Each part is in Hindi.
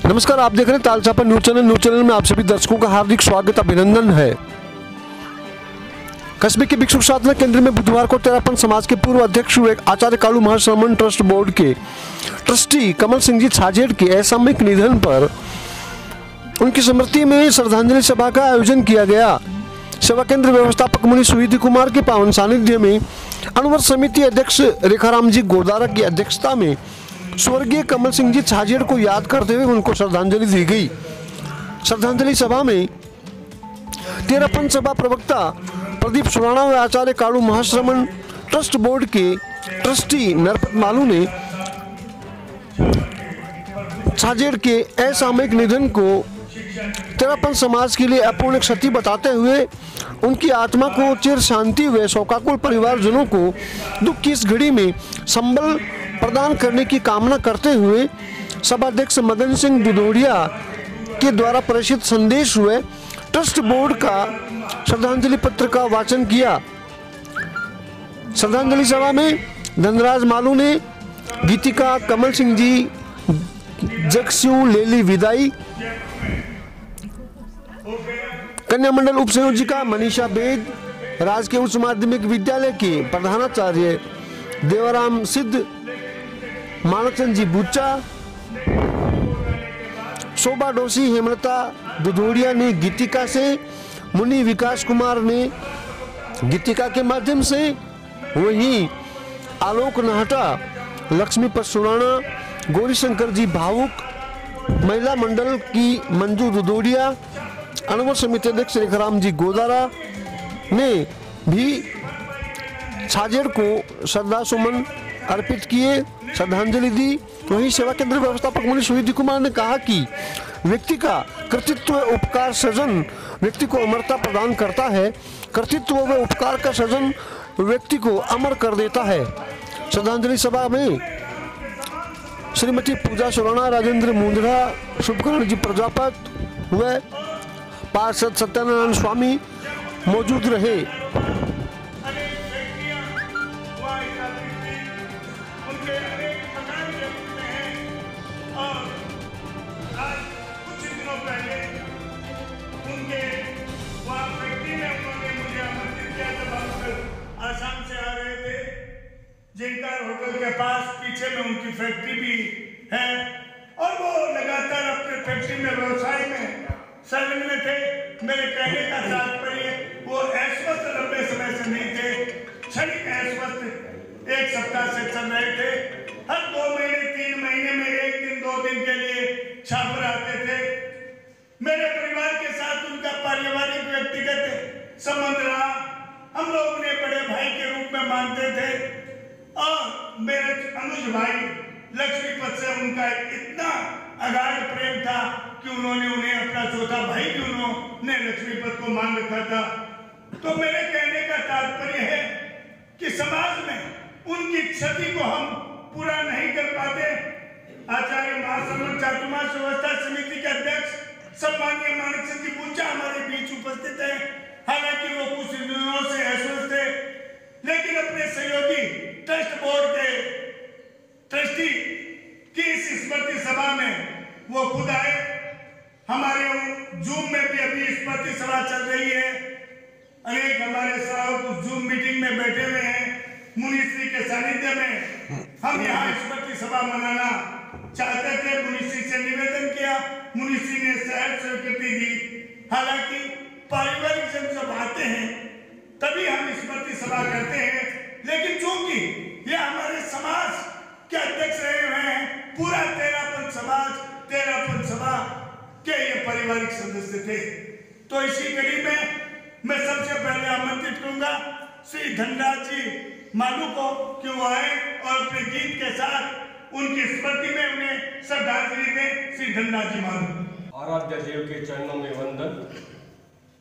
नमस्कार, आप देख रहे हैं तालचापा न्यूज चैनल। न्यूज चैनल में आप सभी दर्शकों का हार्दिक स्वागत अभिनंदन है। कस्बे के भिक्षुक साधना केंद्र में बुधवार को तेरापन समाज के पूर्व अध्यक्ष हुए आचार्य कालू महाश्रमण ट्रस्ट बोर्ड के ट्रस्टी कमल सिंह जी छाजेड़ के असामयिक निधन पर उनकी स्मृति में श्रद्धांजलि सभा का आयोजन किया गया। सेवा केंद्र व्यवस्थापक मुनि सुविधि कुमार के पावन सानिध्य में अनुवर्त समिति अध्यक्ष रेखाराम जी गोदारा की अध्यक्षता में स्वर्गीय कमल सिंह जी छाजेड़ को याद करते हुए उनको श्रद्धांजलि दी गई। श्रद्धांजलि सभा में तेरापन सभा प्रवक्ता प्रदीप सुराणा व आचार्य कालू महाश्रमण ट्रस्ट बोर्ड के ट्रस्टी नरपत मालू ने छाजेड़ के असामयिक निधन को तेरापन समाज के लिए अपूर्ण क्षति बताते हुए उनकी आत्मा को चिर शांति व शोकाकुल परिवारजनों को दुख की इस घड़ी में संबल प्रदान करने की कामना करते हुए सभाध्यक्ष मदन सिंह दुधोड़िया के द्वारा प्रेषित संदेश हुए ट्रस्ट बोर्ड का श्रद्धांजलि पत्र का वाचन किया। श्रद्धांजलि सभा में धनराज मालू ने गीतिका कमल सिंह जी जगस्यू लेली विदाई, कन्या मंडल उप संयोजिका मनीषा बेद, राजकीय उच्च माध्यमिक विद्यालय के प्रधानाचार्य देवराम सिद्ध, मानकचंद जी बुच्चा, शोभा डोसी, हेमलता दुधोड़िया ने गीतिका से, मुनि विकास कुमार ने गीतिका के माध्यम से, वहीं आलोक नाहटा, लक्ष्मी सुराणा, गौरी शंकर जी भावुक, महिला मंडल की मंजू दुधोड़िया, अनुवर्त समिति अध्यक्ष रेखाराम जी गोदारा ने भी छाजेड़ को श्रद्धा सुमन अर्पित किए, श्रद्धांजलि दी। वहीं सेवा केंद्र व्यवस्थापक मुनि सुविधि कुमार ने कहा कि व्यक्ति का कृतित्व उपकार सृजन व्यक्ति को अमरता प्रदान करता है। कृतित्व व उपकार का सृजन व्यक्ति को अमर कर देता है। श्रद्धांजलि सभा में श्रीमती पूजा सुराणा, राजेंद्र मुंदड़ा, शुभकरण जी प्रजापत व पार्षद सत्यानारायण स्वामी मौजूद रहे। आसाम से आ रहे थे, जिनकार होटल के पास पीछे में उनकी फैक्ट्री भी है और वो लगातार अपने फैक्ट्री में व्यवसाय में संलग्न थे। मेरे कहने का तात्पर्य वो अस्वस्थ लंबे समय से नहीं थे, क्षणिक अस्वस्थ एक सप्ताह से चल रहे थे। हर 2 महीने 3 महीने में 1 दिन 2 दिन के लिए छापर आते थे। मेरे परिवार के साथ उनका पारिवारिक व्यक्तिगत संबंध रहा। हम लोग उन्हें बड़े भाई के रूप में मानते थे और मेरे अनुज भाई लक्ष्मीपत से उनका इतना अगाध प्रेम था कि उन्होंने उन्हें अपना चौथा भाई भी उन्होंने लक्ष्मीपत को मान रखा था। तो मेरे कहने का तात्पर्य है कि समाज में उनकी क्षति को हम पूरा नहीं कर पाते। आचार्य महाश्रमण चातुर्मास व्यवस्था समिति के अध्यक्ष सम्माननीय मानकचंद जी बुच्चा हमारे बीच उपस्थित है। हालांकि वो कुछ दिनों से अस्वस्थ थे, लेकिन अपने सहयोगी ट्रस्ट बोर्ड के ट्रस्टी की इस स्मृति सभा में वो खुद आए। हमारे जूम में भी अभी स्मृति सभा चल रही है। अनेक हमारे साहब उस जूम मीटिंग में बैठे हुए हैं। मुनिश्री के सानिध्य में हम यहाँ स्मृति सभा मनाना चाहते थे। मुनिश्री से निवेदन किया, मुनिश्री ने सहर्ष स्वीकृति दी। हालांकि पारिवारिक जन जब आते हैं तभी हम स्मृति सभा करते हैं, लेकिन चूंकि ये हमारे समाज के अध्यक्ष रहे हुए हैं, पूरा तेरापन सभा के ये पारिवारिक सदस्य थे, तो इसी कड़ी में मैं सबसे पहले आमंत्रित करूंगा श्री धनराज जी मालू को कि वो आए और अपने गीत के साथ उनकी स्मृति में उन्हें श्रद्धांजलि दें। श्री धनराज जी मालू। आराध्य देव के चरणों में वंदन,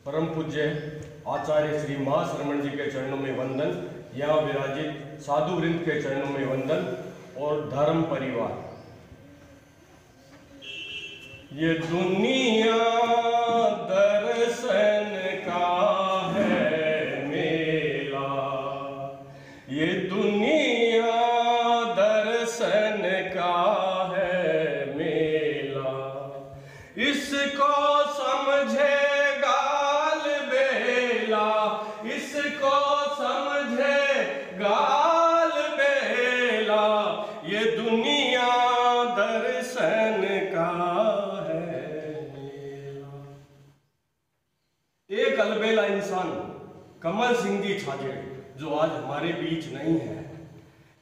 परम पूज्य आचार्य श्री महाश्रमण जी के चरणों में वंदन, यहाँ विराजित साधु वृंद के चरणों में वंदन और धर्म परिवार। ये दुनिया दर्शन का है मेला, ये दुनिया दर्शन का है मेला। दर्शन का है मेरा। एक अलबेला इंसान कमल सिंह जी छाजेड़ जो आज हमारे बीच नहीं है।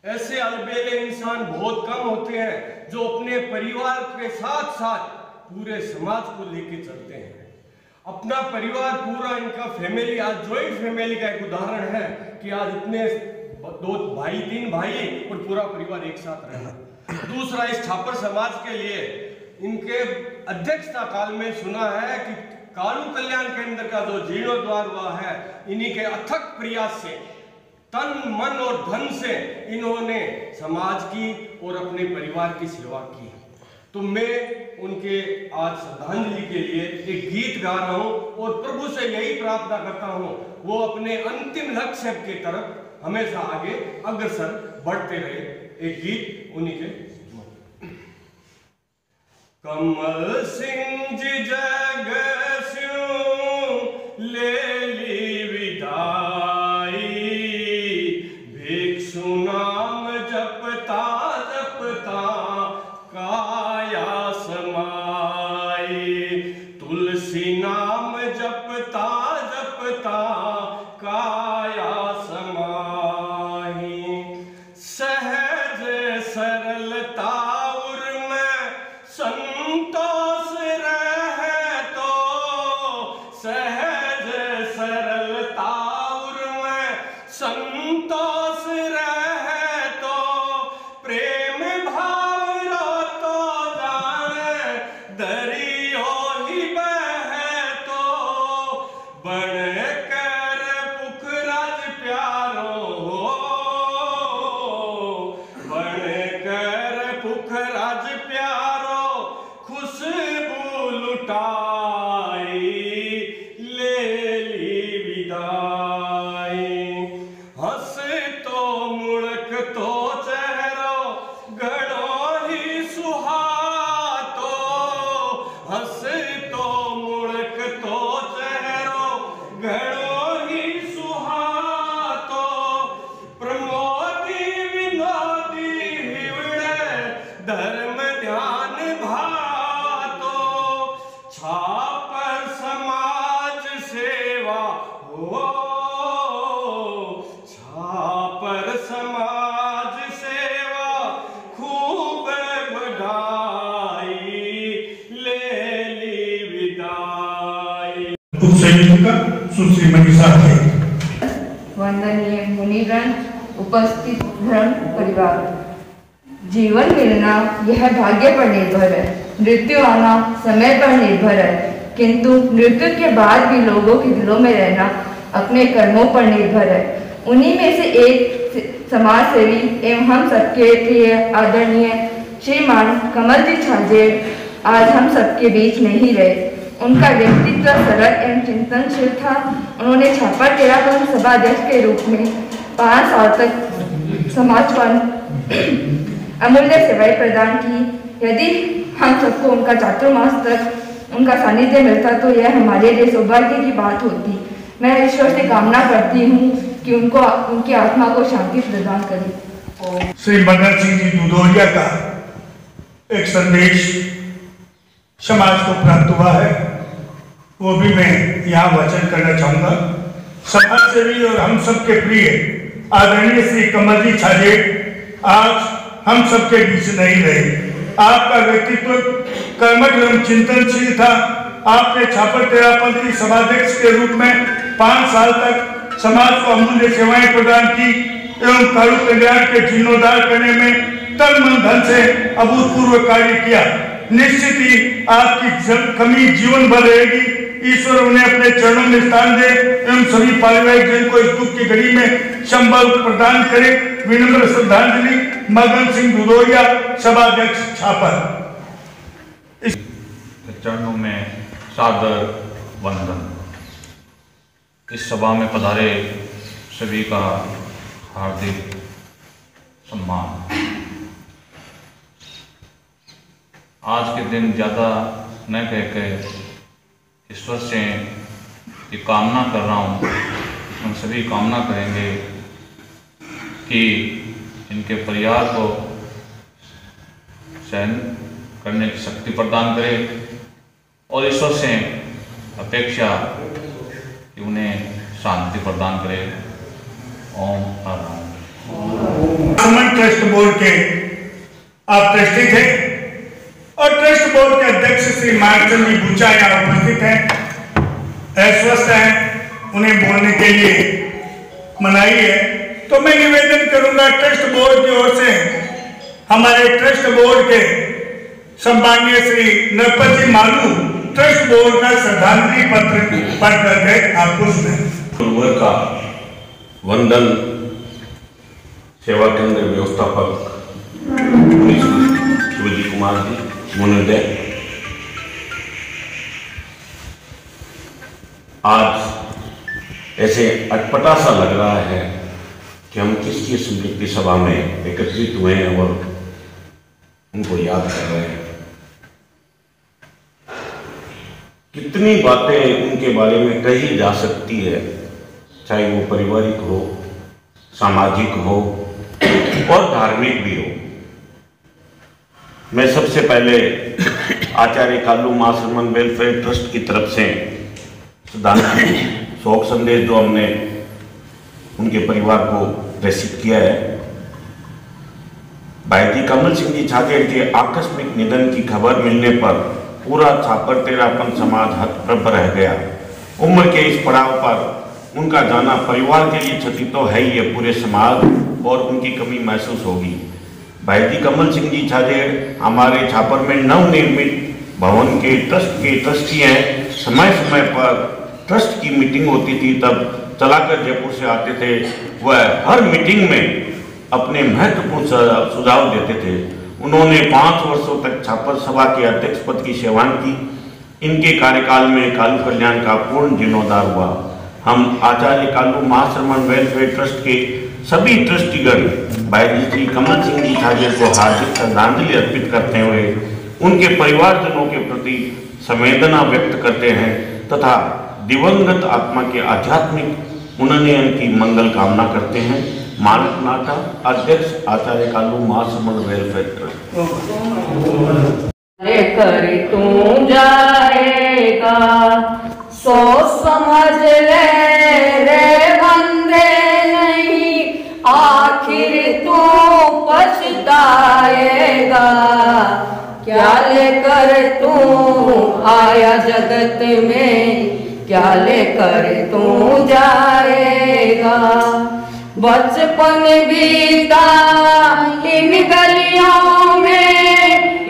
ऐसे अलबेले इंसान बहुत कम होते हैं जो अपने परिवार के साथ साथ पूरे समाज को लेके चलते हैं। अपना परिवार पूरा इनका फैमिली, आज जॉइंट फैमिली का एक उदाहरण है कि आज इतने 2 भाई 3 भाई और पूरा परिवार एक साथ रहना। दूसरा, इस छापर समाज के लिए इनके अध्यक्षता काल में सुना है कि कालू कल्याण केंद्र का जो जीर्णोद्वार हुआ है, इन्हीं के अथक प्रयास से, तन मन और धन से इन्होंने समाज की और अपने परिवार की सेवा की। तो मैं उनके आज श्रद्धांजलि के लिए एक गीत गा रहा हूं और प्रभु से यही प्रार्थना करता हूं वो अपने अंतिम लक्ष्य की तरफ हमेशा आगे अग्रसर बढ़ते रहे। एक गीत उन्हीं के। कमल सिंह जी जग स्यों ले ली विदाई, भिक्षु नाम जपता जपता काया समाई, तुलसी नाम जपता जपता काया समाई, सहज सरलता उर्म संतोष रहे तो, सहज सरलता उर्म संतोष रहे तो, प्रेम भाव रो तो जाने दरियो ही बहे तो, बन कर पुखराज प्यारो हो, बन कर पुखराज प्यारो खुशबू लुटाई, ले ली विदाई, हंस तो मुड़क तो चेहरो घणो ही सुहातो, हंस तो मुड़क तो चेहरो घणो ही सुहातो, प्रमोदी विनोदी हिवड़े धर्म ध्यान भातो, छापर समाज सेवा हो, छापर समाज सेवा खूब बढ़ाई, ले ली विदाई। उपसंयोजिका सुश्री मनीषा थे। वंदनीय मुनिगण, उपस्थित धर्म परिवार, जीवन मिलना यह भाग्य पर निर्भर है, मृत्यु आना समय पर निर्भर है, किंतु मृत्यु के बाद भी लोगों के दिलों में रहना अपने कर्मों पर निर्भर है। उन्हीं में से एक समाज सेवी एवं हम सबके प्रिय आदरणीय श्रीमान कमल जी छाजेड़ आज हम सबके बीच नहीं रहे। उनका व्यक्तित्व सरल एवं चिंतनशील था। उन्होंने छापर तेरापन सभाध्यक्ष के रूप में 5 साल तक समाज को अमूल्य सेवाएं प्रदान की। यदि हम सबको उनका चातुर्मास तक उनका सानिध्य मिलता तो यह हमारे लिए सौभाग्य की बात होती। मैं ईश्वर से कामना करती हूँ कि उनको उनकी आत्मा को शांति प्रदान करे। श्री मदन सिंह जी दुधोरिया का एक संदेश समाज को प्राप्त हुआ है, वो भी मैं यहाँ वचन करना चाहूँगा। समाज सेवी और हम सबके प्रिय आदरणीय श्री कमल जी छाजेड़ आज हम सबके बीच नहीं रहे। आपका व्यक्तित्व कर्मठ एवं चिंतनशील था। आपने छापर तेरापन की सभाध्यक्ष के रूप में 5 साल तक समाज को अमूल्य सेवाएं प्रदान की एवं कालू कल्याण के जीर्णोद्धार करने में तन मन धन से अभूतपूर्व कार्य किया। निश्चित ही आपकी कमी जीवन भर रहेगी। ईश्वर उन्हें अपने चरणों में स्थान दे एवं सभी पारिवारिक जन को इस दुख की घड़ी में संबल प्रदान करे। विनम्र श्रद्धांजलि, मदन सिंह दुधोरिया, सभाध्यक्ष छापर। इस चरणों में सादर वंदन। इस सभा में पधारे सभी का हार्दिक सम्मान। आज के दिन ज़्यादा न कह के ईश्वर से ये कामना कर रहा हूँ, हम सभी कामना करेंगे कि इनके परिवार को सहन करने की शक्ति प्रदान करे और ईश्वर से अपेक्षा कि उन्हें शांति प्रदान करे। ओम आराम। ट्रस्ट बोर्ड के आप ट्रस्टी थे और ट्रस्ट बोर्ड के अध्यक्ष श्री मार्चंद जी बूचा यहाँ उपस्थित हैं, अस्वस्थ हैं, उन्हें बोलने के लिए मनाही है। तो मैं निवेदन करूंगा ट्रस्ट बोर्ड की ओर से हमारे ट्रस्ट बोर्ड के सम्माननीय श्री नरपत जी मालू ट्रस्ट बोर्ड का श्रद्धांजलि पत्र पढ़ करके आपको सुनाएं। का वंदन सेवा केंद्र व्यवस्थापक शिवजी कुमार जी महोदय, आज ऐसे अटपटा सा लग रहा है कि हम किसकी स्मृति सभा में एकत्रित हुए हैं और उनको याद कर रहे हैं। कितनी बातें उनके बारे में कही जा सकती है, चाहे वो पारिवारिक हो, सामाजिक हो और धार्मिक भी हो। मैं सबसे पहले आचार्य कालू मासरमन वेलफेयर ट्रस्ट की तरफ से श्रद्धांजलि शोक संदेश जो हमने उनके परिवार को प्रेषित किया है। भाई जी कमल सिंह जी छाजेड़ के आकस्मिक निधन की खबर मिलने पर पूरा छापर तेरापन समाज हतप्रभ रह गया। उम्र के इस पड़ाव पर उनका जाना परिवार के लिए क्षति तो है ही, पूरे समाज और उनकी कमी महसूस होगी। भाई जी कमल सिंह जी छाजेड़ हमारे छापर में नवनिर्मित भवन के ट्रस्ट के ट्रस्टी हैं। समय समय पर ट्रस्ट की मीटिंग होती थी तब चलाकर जयपुर से आते थे। वह हर मीटिंग में अपने महत्वपूर्ण सुझाव देते थे। उन्होंने 5 वर्षों तक छापर सभा के अध्यक्ष पद की सेवाएं की। इनके कार्यकाल में कालू कल्याण का पूर्ण जीर्णोद्धार हुआ। हम आचार्य कालू महाश्रमण वेलफेयर ट्रस्ट के सभी ट्रस्टीगण भाई श्री कमल सिंह जी छाजेड़ को हार्दिक श्रद्धांजलि अर्पित करते हुए उनके परिवारजनों के प्रति संवेदना व्यक्त करते हैं तथा दिवंगत आत्मा के आध्यात्मिक उन्नयन की मंगल कामना करते हैं। मानक नाटा अध्यक्ष आचार्य कालू महाश्रमण वेलफेयर ट्रस्ट। कर तू जाएगा सोच समझ ले रे बंदे, नहीं आखिर तू पछताएगा। क्या लेकर तू आया जगत में, क्या लेकर तू जाएगा। बचपन बीता इन गलियों में,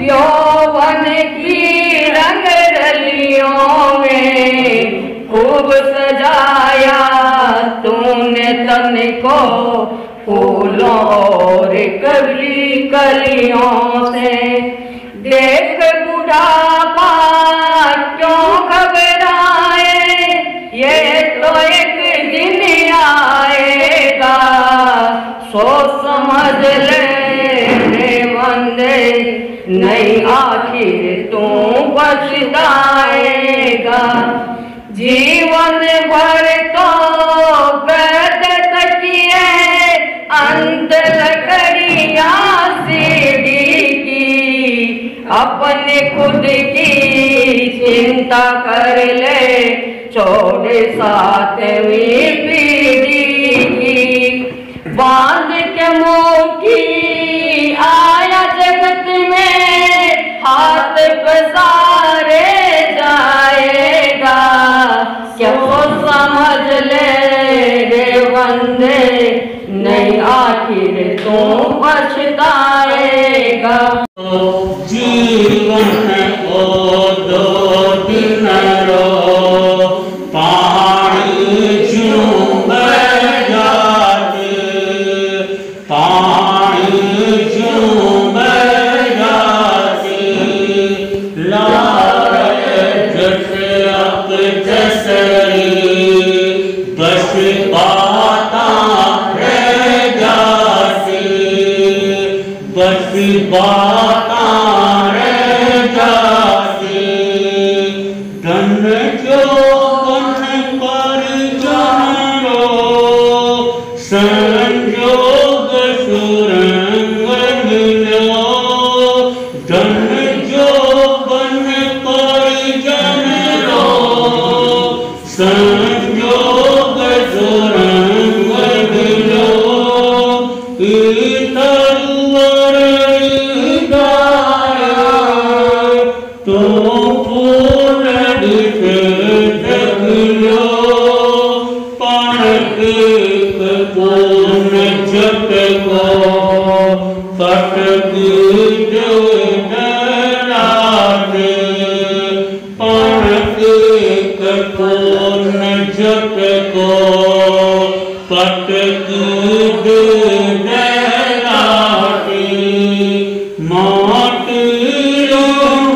यौवन की रंग रलियों में, खूब सजाया तूने तन को फूलों और कली कलियों से। देख बुढ़ापा क्यों घबराए, ये तो एक दिन आएगा। सोच समझ ले रे बंदे, नहीं आखिर तू पछताएगा। जीवन भर तो गर्द तकिए अंत लकड़िया सीढ़ी की, अपने खुद की चिंता कर ले छोड़े 7वीं पीढ़ी की। बांध के मोकी आया जगत में, हाथ पसारे जाएगा। क्यों समझ ले रे बंदे, नहीं आखिर तू पछताएगा। जीवन को 2 दिन रो पानी चूम जाते, पानी चूम जाते। तो पूर्ण जगलो पाणक पूर्ण जगको पटक जो डरात पाणक पूर्ण जगको पटक जो डरात माट लो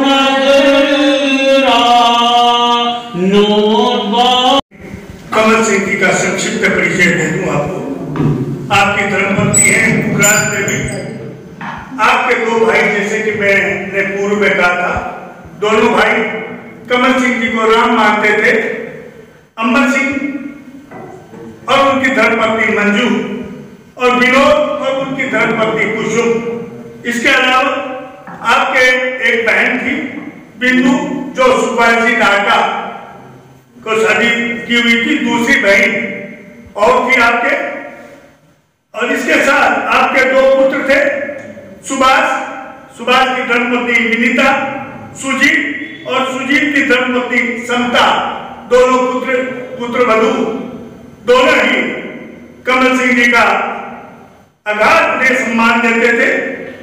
नजरा नोबा। कमल सिंह जी का संक्षिप्त परिचय दे दूं आपको। आपकी धर्मपत्नी है पुखराज देवी। आपके दो भाई, जैसे कि मैंने पूर्व में कहा था, दोनों भाई कमल सिंह जी को राम मानते थे। अमर सिंह और उनकी धर्मपत्नी मंजू और विनोद और उनकी धर्मपत्नी कुसुम। इसके अलावा आपके एक बहन थी बिंदु, जो सुभाष जी नाटा को शादी की हुई थी, दूसरी बहन और थी आपके। और इसके साथ आपके दो पुत्र थे, सुभाष की धर्मपत्नी विनीता, सुजीत और सुजीत की धर्मपत्नी समता। दोनों पुत्र वधु दोनों ही कमल सिंह जी का अगाध उन्हें सम्मान देते थे।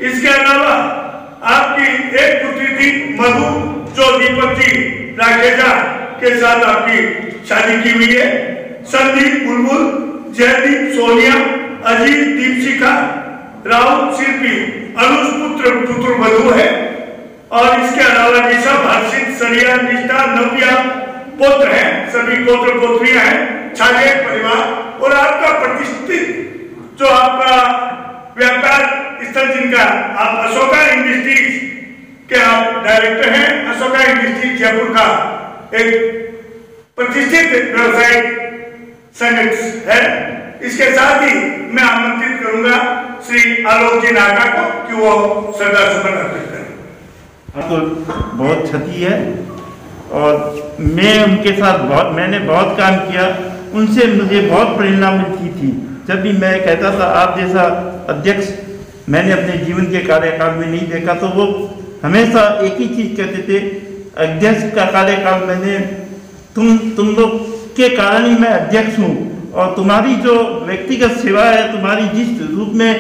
इसके अलावा आपकी एक पुत्री थी मधु, जो दीपक जी राकेजा के साथ आपकी शादी की हुई है। संदीप बुलबुल, जयदीप सोनिया, अजीत दीपशिखा, राहुल शिल्पी अनुज पुत्र वधु है। और इसके अलावा ऋषभ, हर्षित, सरिया, निष्ठा, नव्या पुत्र हैं। सभी पुत्र पुत्रियां हैं, छाजेट परिवार। और आपका प्रतिष्ठित जो आपका व्यापार स्थल, जिनका आप अशोका इंडस्ट्रीज के आप डायरेक्टर हैं। अशोका इंडस्ट्रीज जयपुर का एक प्रतिष्ठित व्यवसायिक संगठन है। इसके साथ ही मैं आमंत्रित करूंगा श्री आलोक जी नागा को कि वो श्रद्धा सुमन अर्पित करें। आपको बहुत क्षति है और मैं उनके साथ मैंने बहुत काम किया। उनसे मुझे बहुत प्रेरणा मिलती थी। जब भी मैं कहता था आप जैसा अध्यक्ष मैंने अपने जीवन के कार्यकाल में नहीं देखा, तो वो हमेशा एक ही चीज़ कहते थे, अध्यक्ष का कार्यकाल मैंने तुम लोग के कारण ही मैं अध्यक्ष हूँ, और तुम्हारी जो व्यक्तिगत सेवा है, तुम्हारी जिस रूप में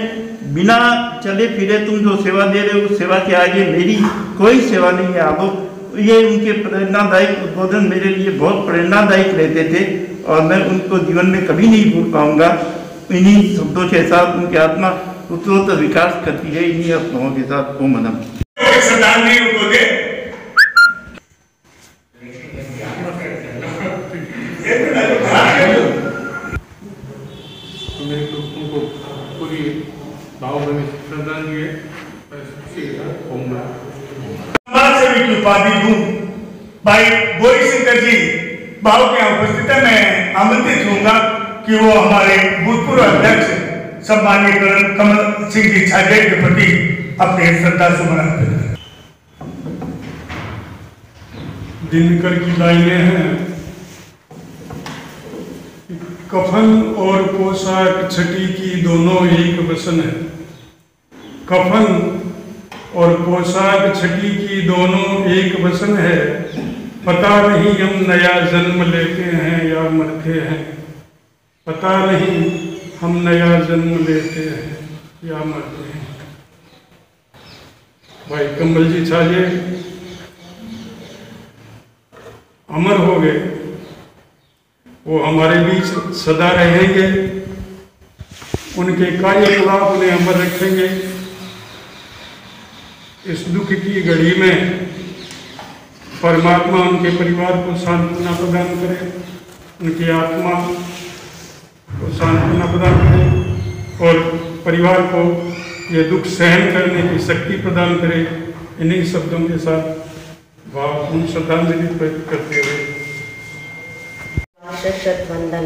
बिना चले फिरे तुम जो सेवा दे रहे हो, उस सेवा के आगे मेरी कोई सेवा नहीं है। आप ये उनके प्रेरणादायक उद्बोधन मेरे लिए बहुत प्रेरणादायक रहते थे और मैं उनको जीवन में कभी नहीं भूल पाऊंगा। इन्हीं शब्दों के साथ उनकी आत्मा उत्तरोत्तर विकास करती है। इन्हीं आत्माओं के साथ ओम नमः। उनको पूरी भावभीनी श्रद्धांजलि है। से भी उपाधि दूं भाई बोरी शंकर जी भाव के उपस्थिति में आमंत्रित होऊंगा कि वो हमारे भूतपूर्व अध्यक्ष सम्मानीय कमल सिंह जी छाजेट के प्रति अपने श्रद्धा सुमन अर्पित करें। दिनकर की लाइनें हैं, कफन और पोशाक छठी की दोनों एक वसन है। कफन और पोशाक छठी की दोनों एक वसन है। पता नहीं हम नया जन्म लेते हैं या मरते हैं। पता नहीं हम नया जन्म लेते हैं या मरते हैं। भाई कमल जी छाजे अमर हो गए, वो हमारे बीच सदा रहेंगे। उनके कार्यकलाप उन्हें अमर रखेंगे। इस दुख की घड़ी में परमात्मा उनके परिवार को सांत्वना प्रदान करे, उनकी आत्मा को सांत्वना प्रदान करे और परिवार को ये दुख सहन करने की शक्ति प्रदान करे। इन्हीं शब्दों के साथ भावपूर्ण श्रद्धांजलि प्रकट करते हुए वंदन।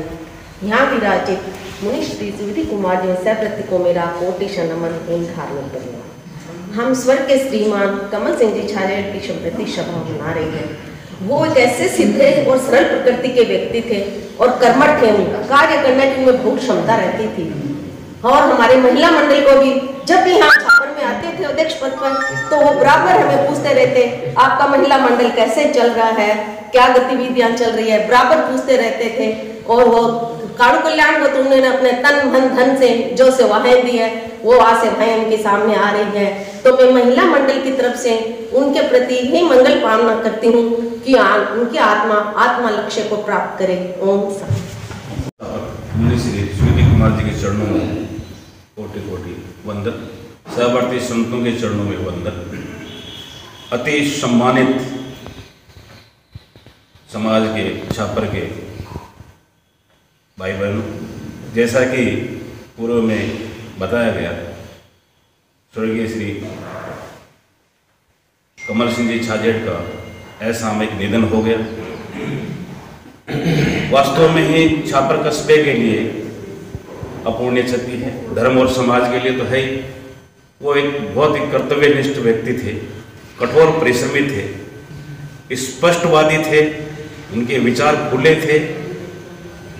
यहाँ विराजित मुनि श्री सुविधि कुमार जी सप्रति को मेरा कोटि नमन पूर्ण धारण करना। हम स्वर्ग के श्रीमान कमल सिंह जी छाजेट की स्मृति सभा मना रहे हैं। वो एक ऐसे सीधे और सरल प्रकृति के व्यक्ति थे और कर्मठ थे। उनका कार्य करने की उनमें बहुत क्षमता रहती थी। और हमारे महिला मंडल को भी जब भी यहाँ छापर में आते जाते थे अध्यक्ष पद पर, तो वो बराबर हमें पूछते रहते आपका महिला मंडल कैसे चल रहा है, क्या गतिविधियां चल रही है, बराबर पूछते रहते थे। और वो काणू कल्याण को तो उन्होंने अपने तन मन धन से जो सेवाएं दी है वो आज सेवाएं उनके सामने आ रही है। तो मैं महिला मंडल की तरफ से उनके प्रति ही मंगल कामना करती हूँ कि उनकी आत्मा लक्ष्य को प्राप्त करे। ओम मुनि श्री स्वीति कुमार जी के चरणों में कोटि कोटि वंदन, सहवर्ती संतों के चरणों में वंदन। अति सम्मानित समाज के छापर के भाई बहनों, जैसा कि पूर्व में बताया गया, स्वर्गीय श्री कमल सिंह जी छाजेड़ का असामयिक निधन हो गया। वास्तव में ही छापर कस्बे के लिए अपूर्णीय क्षति है, धर्म और समाज के लिए तो है ही। वो एक बहुत ही कर्तव्यनिष्ठ व्यक्ति थे, कठोर परिश्रमी थे, स्पष्टवादी थे, उनके विचार खुले थे।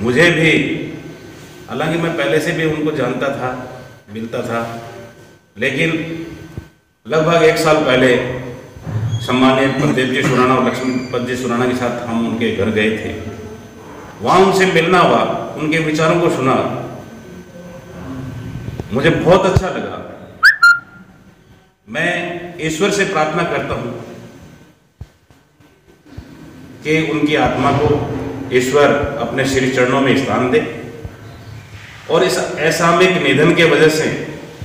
मुझे भी, हालांकि मैं पहले से भी उनको जानता था, मिलता था, लेकिन लगभग 1 साल पहले सम्मानीय प्रदीप जी सुराना और लक्ष्मीपत जी सुराना के साथ हम उनके घर गए थे। वहाँ उनसे मिलना हुआ, उनके विचारों को सुना, मुझे बहुत अच्छा लगा। मैं ईश्वर से प्रार्थना करता हूँ कि उनकी आत्मा को ईश्वर अपने श्री चरणों में स्थान दे, और इस असामयिक निधन के वजह से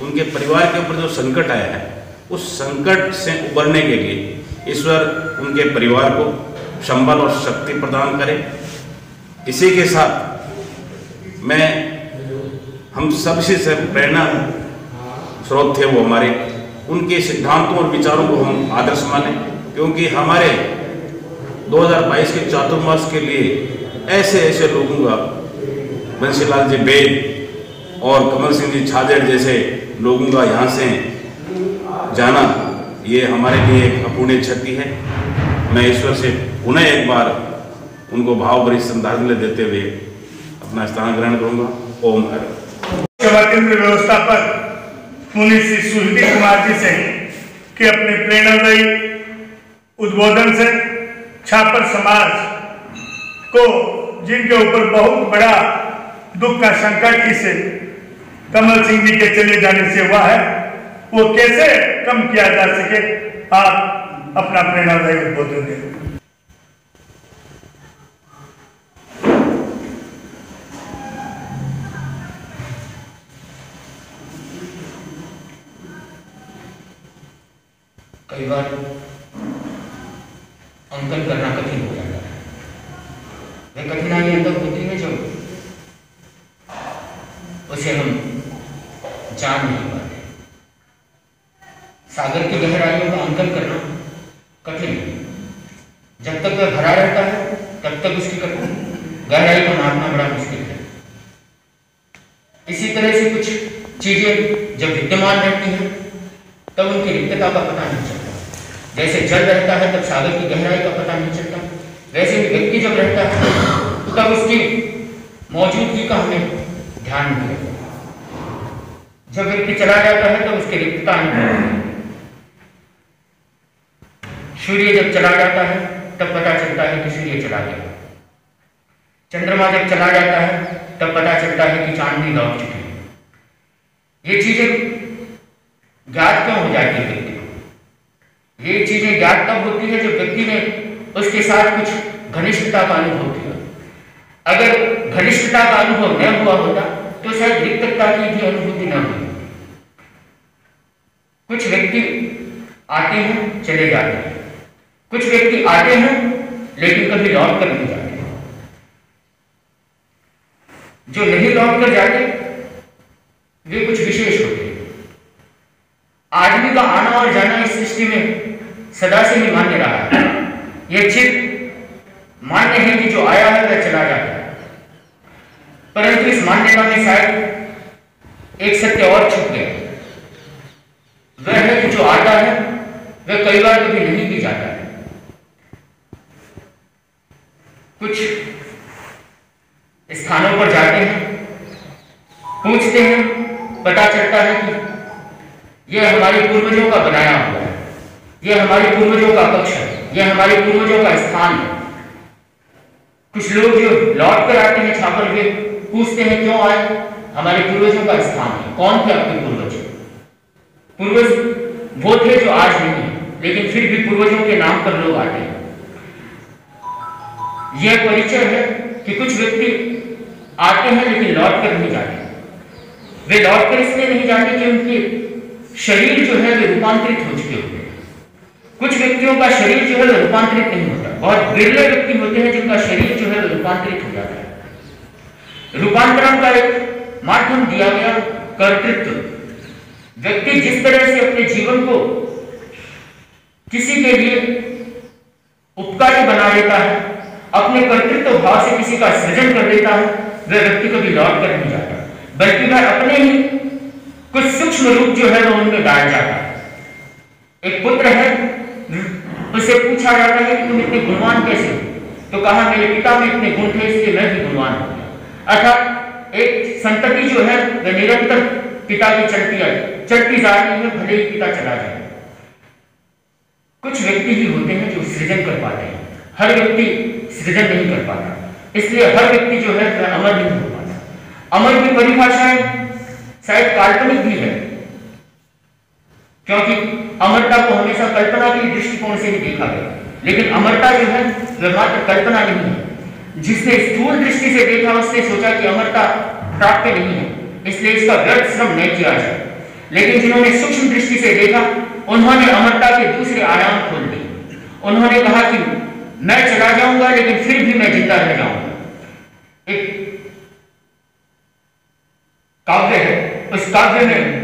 उनके परिवार के ऊपर जो संकट आया है, उस संकट से उबरने के लिए ईश्वर उनके परिवार को संबल और शक्ति प्रदान करे। इसी के साथ मैं हम सबसे से प्रेरणा स्रोत थे वो हमारे, उनके सिद्धांतों और विचारों को हम आदर्श माने, क्योंकि हमारे 2022 के चातुर्मास के लिए ऐसे लोगों का, बंसीलाल जी बेद और कमल सिंह जी छाजेड़ जैसे लोगों का यहाँ से जाना, ये हमारे लिए एक अपूर्णीय क्षति है। मैं ईश्वर से पुनः एक बार उनको भावभरी श्रद्धांजलि देते हुए अपना स्थान ग्रहण करूंगा। ओम सेवा केंद्र व्यवस्थापक मुनि श्री सुहृति कुमार जी से कि अपने प्रेरणादायी उद्बोधन से छापर समाज को, जिनके ऊपर बहुत बड़ा दुख का संकट इस कमल सिंह जी के चले जाने से हुआ है, वो कैसे कम किया जा सके, आप अपना प्रेरणादायी उद्बोधन दें। कई बार अंकन करना कठिन हो जाता है। वह कठिनाइयां तब होती है जब उसे हम जान नहीं पाते। सागर की गहराइयों का अंकन करना कठिन है। जब तक वह भरा रहता है तब तक उसकी गहराई को नापना बड़ा मुश्किल है। इसी तरह से कुछ चीजें जब विद्यमान रहती हैं तब उनकी रिक्तता का पता नहीं चलता। जैसे जल रहता है तब सागर की गहराई का पता नहीं चलता, वैसे ही व्यक्ति जब रहता है तब उसकी मौजूदगी का हमें ध्यान नहीं रहता। जब व्यक्ति चला जाता है तब उसकी रिक्तता नहीं। सूर्य जब चला जाता है तब पता चलता है कि सूर्य चला गया। चंद्रमा जब चला जाता है तब पता चलता है कि चांदनी लौट चुकी है। ये चीजें ज्ञात क्यों हो जाती है व्यक्ति को? ये चीजें ज्ञात तब होती है जब व्यक्ति ने उसके साथ कुछ घनिष्ठता का अनुभव किया। अगर घनिष्ठता का अनुभव न हुआ होता तो शायद रिक्तता की भी अनुभूति न हुई। कुछ व्यक्ति आते हैं चले जाते हैं, कुछ व्यक्ति आते हैं लेकिन कभी लौट कर नहीं जाते। जो नहीं लौट कर जाते वे कुछ विशेष होते हैं। आदमी का आना और जाना इस सृष्टि में सदा से ही मान्य रहा है। यह चित्त मान्य है कि जो आया है वह चला जाता है, परंतु इस मान्यता में शायद एक सत्य और छुप गया। वह है कि जो आता है वह कई बार कभी नहीं भी जाता है। कुछ स्थानों पर जाते हैं, पूछते हैं, पता चलता है कि यह हमारे पूर्वजों का बनाया हुआ है, यह हमारे पूर्वजों का कक्ष है, यह हमारे पूर्वजों का स्थान है। कुछ लोग जो लौट कर आते हैं छापर वे पूछते हैं क्यों आए, हमारे पूर्वजों का स्थान है। कौन थे आपके पूर्वज? पूर्वज वो थे जो आज नहीं है, लेकिन फिर भी पूर्वजों के नाम पर लोग आते हैं। यह परिचय है कि कुछ व्यक्ति आते हैं लेकिन लौट कर नहीं जाते। वे लौट कर इसलिए नहीं जाते कि उनके शरीर जो है वे रूपांतरित हो चुके होते हैं। कुछ व्यक्तियों का शरीर जो है वह रूपांतरित नहीं होता। बहुत बिरले व्यक्ति होते हैं जिनका शरीर जो है वह रूपांतरित हो जाता है। रूपांतरण का एक माध्यम दिया गया कर्तृत्व। व्यक्ति जिस तरह से अपने जीवन को किसी के लिए उपकारी बना देता है, अपने कर्तृत्व भाव से किसी का सृजन कर देता है, वह व्यक्ति कभी लौट कर नहीं जाता, बल्कि वह अपने ही कुछ सूक्ष्म रूप जो है वह उनमें डाल जाता है। एक पुत्र है, उससे पूछा जाता है कि तुम इतने गुणवान कैसे हो? तो कहा मेरे पिता में इतने गुण थे इसलिए मैं भी गुणवान हो गया। अर्थात एक संतति जो है वह निरंतर पिता की चलती जा रही है, भले ही पिता चला जाए। कुछ व्यक्ति ही होते हैं जो सृजन कर पाते हैं, हर व्यक्ति सृजन नहीं कर पाता, इसलिए हर व्यक्ति जो है वह अमर नहीं हो पाता। अमर की परिभाषाएं शायद काल्पनिक भी है, क्योंकि अमरता को हमेशा कल्पना के दृष्टिकोण से ही देखा गया, लेकिन अमरता जो है वह मात्र कल्पना नहीं है। जिसने स्थूल दृष्टि से देखा उसने सोचा कि अमरता प्राप्त नहीं है, इसलिए इसका व्यर्थ श्रम नहीं किया जाए। लेकिन जिन्होंने सूक्ष्म दृष्टि से देखा उन्होंने अमरता के दूसरे आयाम खोल दिए। उन्होंने कहा कि मैं चला जाऊंगा लेकिन फिर भी मैं जिंदा रह जाऊंगा। एक काव्य है, उस काव्य में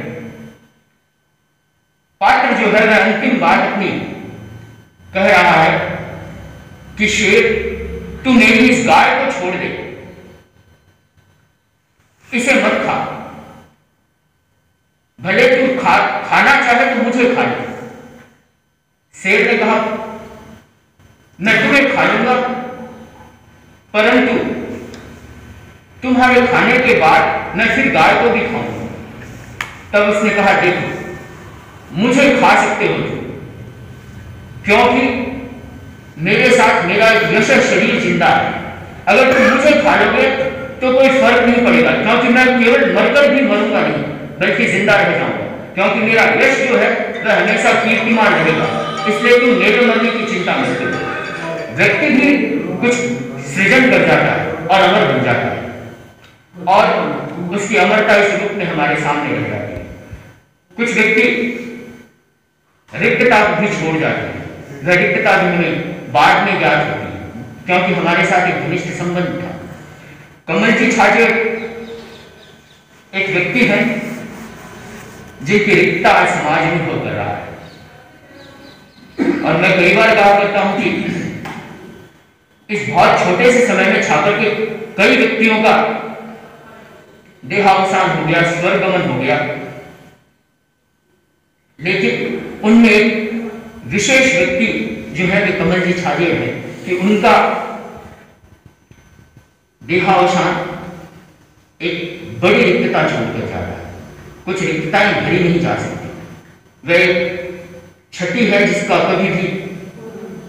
पात्र जो है वह अंतिम बात अपनी कह रहा है कि शेर तू मेरी इस गाय को छोड़ दे, इसे मत खा, भले तू खाना चाहे तो मुझे खा ले। शेर ने कहा मैं तुम्हें खा लूंगा, परंतु तुम्हारे खाने के बाद मैं फिर गाय को भी खाऊंगा। तब उसने कहा देखो मुझे खा सकते हो तुम, क्योंकि मेरे साथ मेरा यशः शरीर जिंदा है। अगर तुम मुझे खा लोगे तो कोई फर्क नहीं पड़ेगा, क्योंकि मैं केवल मरकर भी मरूंगा नहीं बल्कि जिंदा रह जाऊंगा, क्योंकि मेरा यश जो है वह हमेशा कीर्तिमान रहेगा। इसलिए तुम मेरे मरने की चिंता मत करो। व्यक्ति भी कुछ सृजन कर जाता है और अमर बन जाता है, और उसकी अमरता इस रूप में हमारे सामने रह जाती है। कुछ व्यक्ति रिक्तता भी छोड़ जाते हैं, वह रिक्तता भी हमें बाद में ज्ञात होती है, क्योंकि हमारे साथ एक घनिष्ठ संबंध था। कमल जी छाजेड़ एक व्यक्ति है जिनकी रिक्तता आज समाज में भोग कर रहा है, और मैं कई बार कहा करता हूं कि इस बहुत छोटे से समय में छापर के कई व्यक्तियों का देहावसान हो गया, स्वर्गमन हो गया, लेकिन उनमें एक विशेष व्यक्ति जो है वे कमल जी छाजेड़ है कि उनका देहावसान एक बड़ी रिक्तता छोड़कर जा रहा है। कुछ रिक्तताएं भरी नहीं जा सकती, वह छठी है जिसका कभी भी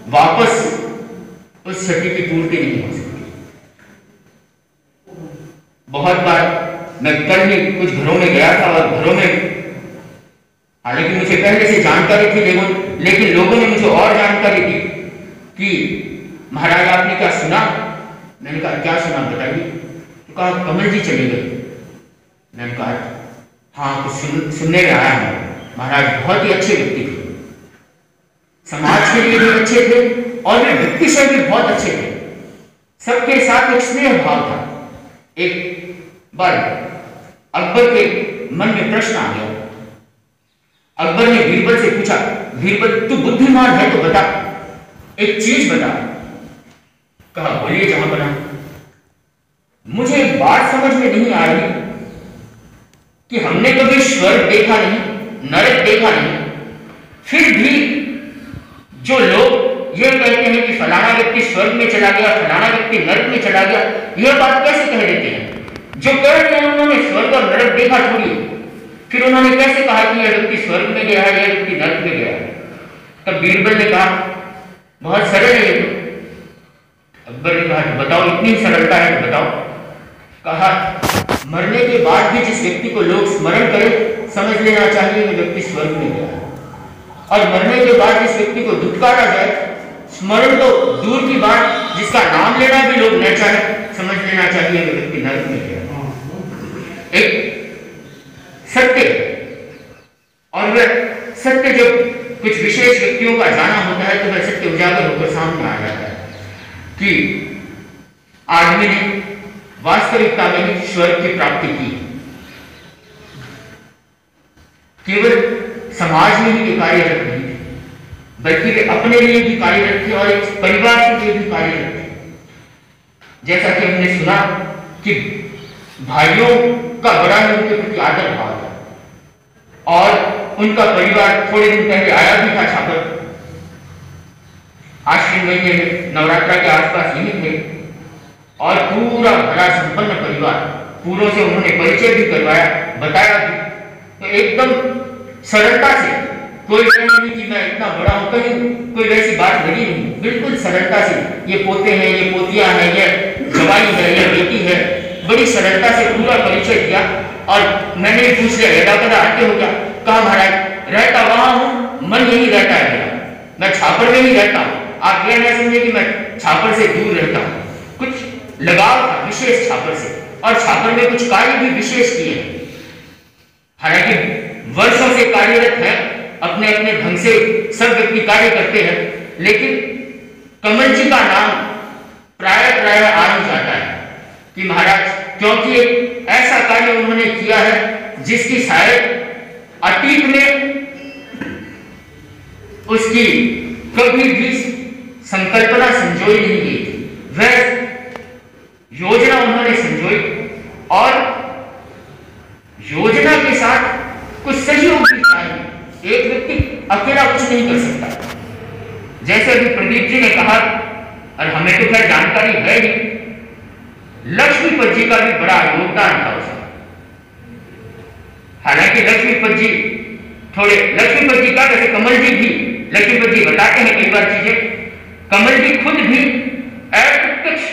वापस उस छठी की पूर्ति नहीं हो सकती। बहुत बार मैं कल ही कुछ घरों में गया था, और घरों में हालांकि मुझे पहले से जानकारी थी, लेकिन लोगों ने मुझे और जानकारी दी कि महाराज आपने क्या सुना? मैंने कहा क्या सुना बताइए। तो कहा कमल जी चले गए। मैंने कहा हाँ कुछ सुनने में आया है, महाराज बहुत ही अच्छे व्यक्ति थे, समाज के लिए भी अच्छे थे और वे व्यक्ति से भी बहुत अच्छे थे, सबके साथ एक स्नेह भाव था। एक बार अकबर के मन में प्रश्न आ गया। अकबर ने बीरबल से पूछा, बीरबल तू बुद्धिमान है तो बता, एक चीज बता। कहा बोलिए जहां बना। मुझे एक बात समझ में नहीं आ रही कि हमने कभी स्वर्ग देखा नहीं, नरक देखा नहीं, फिर भी जो लोग ये कहते हैं कि फलाना व्यक्ति स्वर्ग में चला गया, फलाना व्यक्ति नरक में चला गया, यह बात कैसे कह देते हैं? जो कह रहे हैं उन्होंने स्वर्ग और नरक देखा थोड़ी, फिर उन्होंने कैसे कहा कि यह व्यक्ति स्वर्ग में गया है, यह व्यक्ति नरक में गया है? तब बीरबल ने कहा बहुत सरल है ये तो। अकबर ने कहा बताओ, इतनी सरलता है तो बताओ। कहा मरने के बाद भी जिस व्यक्ति को लोग स्मरण करें समझ लेना चाहिए कि व्यक्ति स्वर्ग में गया है, और मरने के बाद जिस व्यक्ति को धुतकारा जाए, स्मरण तो दूर की बात, जिसका नाम लेना भी लोग न चाहे, समझ लेना चाहिए कि व्यक्ति नरक में गया। एक सत्य, और वह सत्य जब कुछ विशेष व्यक्तियों का जाना होता है तो वह सत्य उजागर होकर सामने आ जाता है कि आदमी ने वास्तविकता में ही स्वर्ग की प्राप्ति की। केवल समाज में ही कार्यरत नहीं थे, बल्कि वे अपने लिए भी कार्यरत थे और एक परिवार के लिए भी कार्यरत थे। जैसा कि हमने सुना कि भाइयों का बड़ा ही उनके प्रति आदर भाव था, और उनका परिवार थोड़े दिन पहले आया भी था छापर। आश्विन महीने में नवरात्रा के आसपास यही थे, और पूरा बड़ा संपन्न परिवार, पूरों से उन्होंने परिचय भी करवाया, बताया भी। तो एकदम सरलता से, कोई नहीं कि मैं इतना बड़ा हूं, कहीं कोई वैसी बात लगी नहीं, बिल्कुल सरलता से ये पोते हैं, ये पोतियां हैं, ये जवाई है, ये बेटी है, बड़ी सरलता से पूरा परिचय दिया। और मैंने भी पूछ लिया एदा कदा आते हो क्या? कहा महाराज रहता वहां हूं, मन यही रहता है मेरा, मैं छापर में ही रहता हूं। आप यह न समझे कि मैं छापर से दूर रहता हूं, कुछ लगाव था विशेष छापर से, और छापर में कुछ कार्य भी विशेष किए हैं। हालांकि वर्षों से कार्यरत है, अपने अपने ढंग से सब व्यक्ति कार्य करते हैं, लेकिन कमल जी का नाम प्राय प्राय आ ही जाता है कि महाराज, क्योंकि एक ऐसा कार्य उन्होंने किया है जिसकी शायद अतीत में उसकी कभी भी संकल्पना संजोई नहीं गई थी। वह योजना उन्होंने संजोई, और योजना के साथ कुछ सहयोग भी चाहिए। एक व्यक्ति अकेला कुछ नहीं कर सकता। जैसे अभी प्रदीप जी ने कहा, और हमें तो खैर जानकारी है ही, लक्ष्मीपत जी का भी बड़ा योगदान था उसमें। हालांकि लक्ष्मीपत जी थोड़े, लक्ष्मीपत जी का वैसे कमल जी भी, लक्ष्मीपत जी बताते हैं कई बार चीजें, कमल जी खुद भी अप्रत्यक्ष,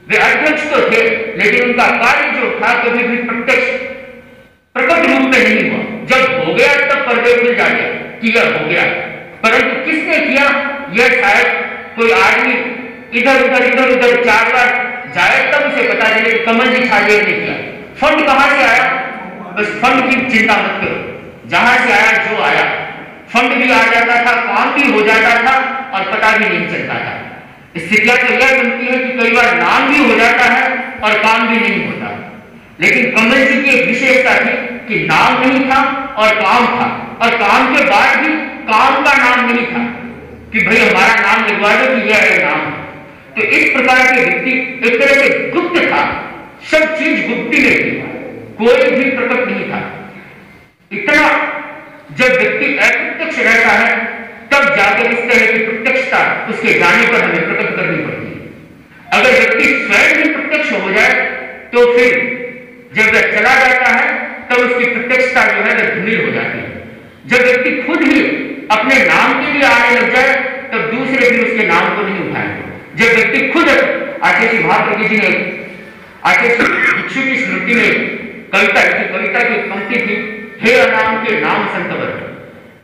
वे अध्यक्ष तो थे, लेकिन उनका कार्य जो था कभी भी प्रत्यक्ष प्रकट रूप में नहीं हुआ। जब हो गया तब पर्दे खुल जाते कि यह हो गया, परंतु किसने किया यह शायद कोई आदमी इधर उधर 4 बार जाए तब उसे पता चले कि कमल जी छाजेर ने किया। फंड कहां से आया, बस फंड की चिंता मत करो, जहां से आया जो आया, फंड भी आ जाता था, काम भी हो जाता था, और पता भी नहीं चलता था। स्थितियां तो यह बनती है कि कई बार नाम भी हो जाता है और काम भी नहीं होता। लेकिन कमल जी की एक विशेषता थी कि नाम नहीं था और काम था, और काम के बाद भी काम का नाम नहीं था कि भाई हमारा नाम लिखवा दो कि यह है नाम। तो इस प्रकार के व्यक्ति एक तरह से गुप्त था, सब चीज गुप्ती में थी, कोई भी प्रकट नहीं था। इतना जब व्यक्ति अप्रत्यक्ष रहता है तब जाकर इस तरह की प्रत्यक्षता उसके जाने पर हमें प्रकट करनी पड़ती है। अगर व्यक्ति स्वयं ही प्रत्यक्ष हो जाए तो फिर जब वह चला जाता है तब उसकी प्रत्यक्षता जो है वह धूमिल हो जाती है। जब व्यक्ति खुद ही अपने नाम के लिए आने लग जाए तब दूसरे भी उसके नाम को नहीं उठाएंगे। जब व्यक्ति खुद, आचार्य महाप्रभु जी ने आचार्य भिक्षु की स्मृति में कविता की पंक्ति थी, हे अनाम के नाम संतवर,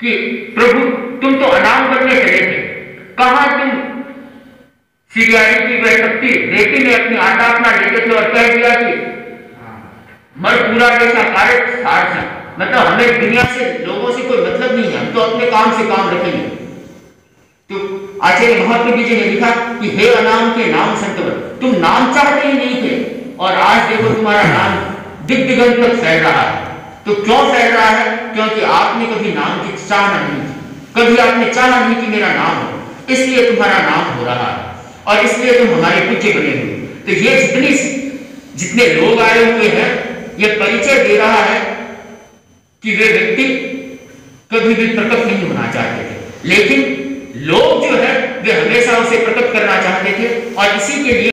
कि प्रभु तुम तो अनाम करने चले थे, कहां तुम सिरियारी की वह शक्ति रेती में अपनी आटापना लेते थे और कह दिया कि मर पूरा जैसा कार्य सार से, मतलब हमें दुनिया से लोगों से कोई मतलब नहीं है, हम तो अपने काम से काम रखेंगे। तो आचार्य महाप्रभु जी ने लिखा कि हे अनाम के नाम संतवर, तुम नाम चाहते ही नहीं थे और आज देखो तुम्हारा नाम दिग्गंत तक फैल रहा है। तो क्यों फैल रहा है? क्योंकि आपने कभी नाम की चाहना नहीं की, कभी आपने चाहा नहीं कि मेरा नाम हो, इसलिए तुम्हारा नाम हो रहा है और इसलिए तुम हमारे पूज्य बने हुए। तो ये जितने लोग आए हुए हैं, ये परिचय दे रहा है कि वे व्यक्ति कभी भी प्रकट नहीं होना चाहते थे, लेकिन लोग जो है वे हमेशा उसे प्रकट करना चाहते थे, और इसी के लिए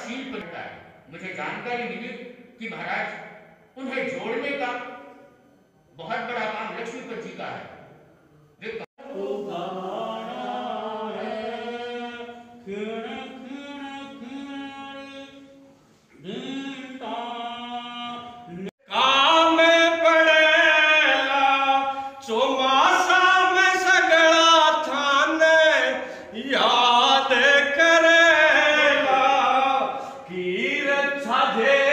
शील पड़ता है। मुझे जानकारी मिली कि महाराज उन्हें जोड़ने का बहुत बड़ा काम लक्ष्मीपत जी का है। वे काम पड़ेला चौमासा में सगड़ा थान याद करेला की रक्षा दे